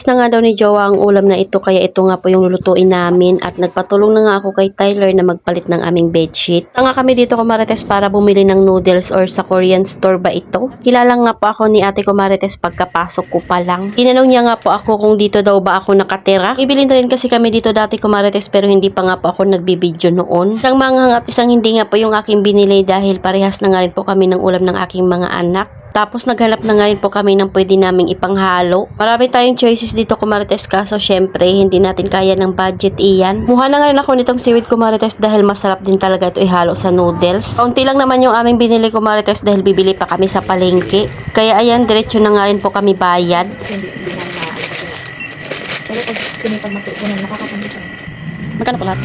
Na nga daw ni Jowa ang ulam na ito kaya ito nga po yung lulutuin namin at nagpatulong na nga ako kay Tyler na magpalit ng aming bedsheet. Nga kami dito Kumarites para bumili ng noodles or sa Korean store ba ito. Kilala nga po ako ni ate Kumarites pagkapasok ko pa lang. Tinanong niya nga po ako kung dito daw ba ako nakatira. Ibilin na rin kasi kami dito dati Kumarites pero hindi pa nga po ako nagbibideo noon. Isang manghang at isang hindi nga po yung aking binili dahil parehas na nga rin po kami ng ulam ng aking mga anak. Tapos naghanap na nga rin po kami ng pwede naming ipanghalo. Marami tayong choices dito Kumarites kaso syempre hindi natin kaya ng budget iyan. Muha na nga rin ako nitong seaweed Kumarites dahil masarap din talaga ito ihalo sa noodles. Kaunti lang naman yung aming binili Kumarites dahil bibili pa kami sa palengke. Kaya ayan diretso na nga rin po kami bayad. Magkano po lahat?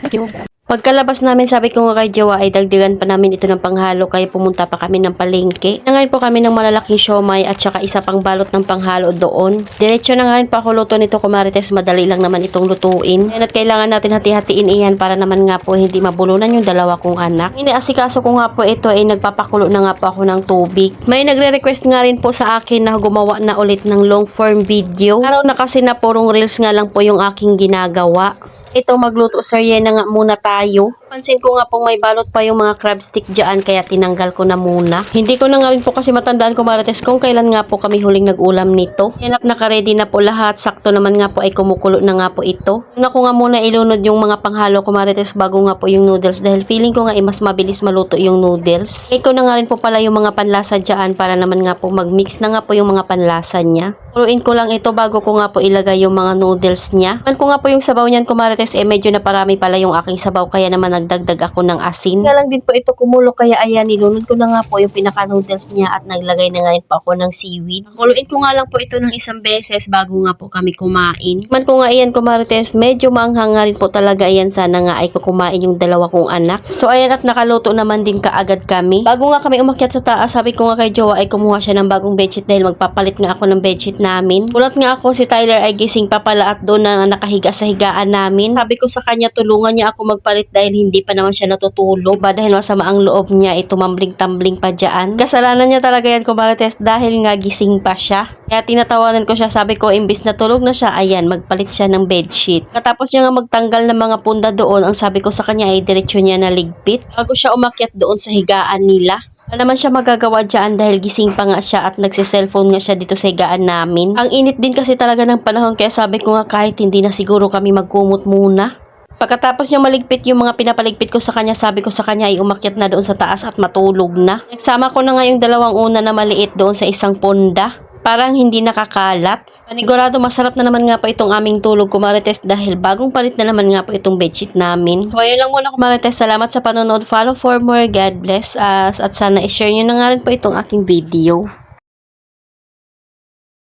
Thank you. Pagkalabas namin sabi ko nga kay Jowa ay dagdagan pa namin ito ng panghalo kaya pumunta pa kami ng palengke. Nangayon po kami ng malalaking siomay at saka isa pang balot ng panghalo doon. Diretso na nga rin pa ako luto nito Kumarites, madali lang naman itong lutuin. At kailangan natin hati-hatiin iyan para naman nga po hindi mabulunan yung dalawa kong anak. Iniasikaso ko nga po ito ay nagpapakulo na nga po ako ng tubig. May nagre-request nga rin po sa akin na gumawa na ulit ng long form video. Araw na kasi na purong reels nga lang po yung aking ginagawa. Ito magluto Syena nga muna tayo. Pansin ko nga pong may balot pa yung mga crab stick dyan kaya tinanggal ko na muna. Hindi ko na nga rin po kasi matandaan Kumarites kung kailan nga po kami huling nag-ulam nito. Yan at naka-ready na po lahat. Sakto naman nga po ay kumukulo na nga po ito. Una ko nga muna ilunod yung mga panghalo Kumarites bago nga po yung noodles dahil feeling ko nga mas mabilis maluto yung noodles. Ikaw na nga rin po pala yung mga panlasa dyan para naman nga po mag-mix na nga po yung mga panlasa niya. Kuluin ko lang ito bago ko nga po ilagay yung mga noodles niya. Man ko nga po yung sabaw niyan Kumarites medyo na parami pala yung aking sabaw kaya naman nagdagdag ako ng asin. Kaya lang din po ito kumulo kaya ayan nilunod ko na nga po yung pinaka noodles niya at naglagay na nga rin po ako ng seaweed. Kuluin ko nga lang po ito ng isang beses bago nga po kami kumain. Man ko nga iyan Kumarites medyo maanghang nga rin po talaga iyan, sana nga ay kukumain yung dalawa kong anak. So ayan at nakaluto naman din kaagad kami. Bago nga kami umakyat sa taas sabi ko nga kay Jowa ay kumuha siya ng bagong bedsheet dahil magpapalit nga ako ng bedsheet namin. Ulat nga ako si Tyler ay gising pa pala at doon na nakahiga sa higaan namin. Sabi ko sa kanya tulungan niya ako magpalit dahil hindi pa naman siya natutulog. Dahil masama ang loob niya tumambling-tambling pa dyan. Kasalanan niya talaga yan Kumarites dahil nga gising pa siya. Kaya tinatawanan ko siya, sabi ko imbis na tulog na siya, ayan magpalit siya ng bedsheet. Katapos niya nga magtanggal ng mga punda doon, ang sabi ko sa kanya ay diretsyo niya na ligpit. Bago siya umakyat doon sa higaan nila. Wala naman siya magagawa dyan dahil gising pa nga siya at nagsiselfone nga siya dito sa higaan namin. Ang init din kasi talaga ng panahon kaya sabi ko nga kahit hindi na siguro kami magkumot muna. Pagkatapos niya maligpit yung mga pinapaligpit ko sa kanya, sabi ko sa kanya ay umakyat na doon sa taas at matulog na. Nagsama ko na nga yung dalawang una na maliit doon sa isang punda. Parang hindi nakakalat. Panigurado masarap na naman nga po itong aming tulog Kumarites dahil bagong palit na naman nga po itong bedsheet namin. So ayun lang muna Kumarites, salamat sa panonood. Follow for more. God bless us. At sana i-share nyo na nga rin po itong aking video.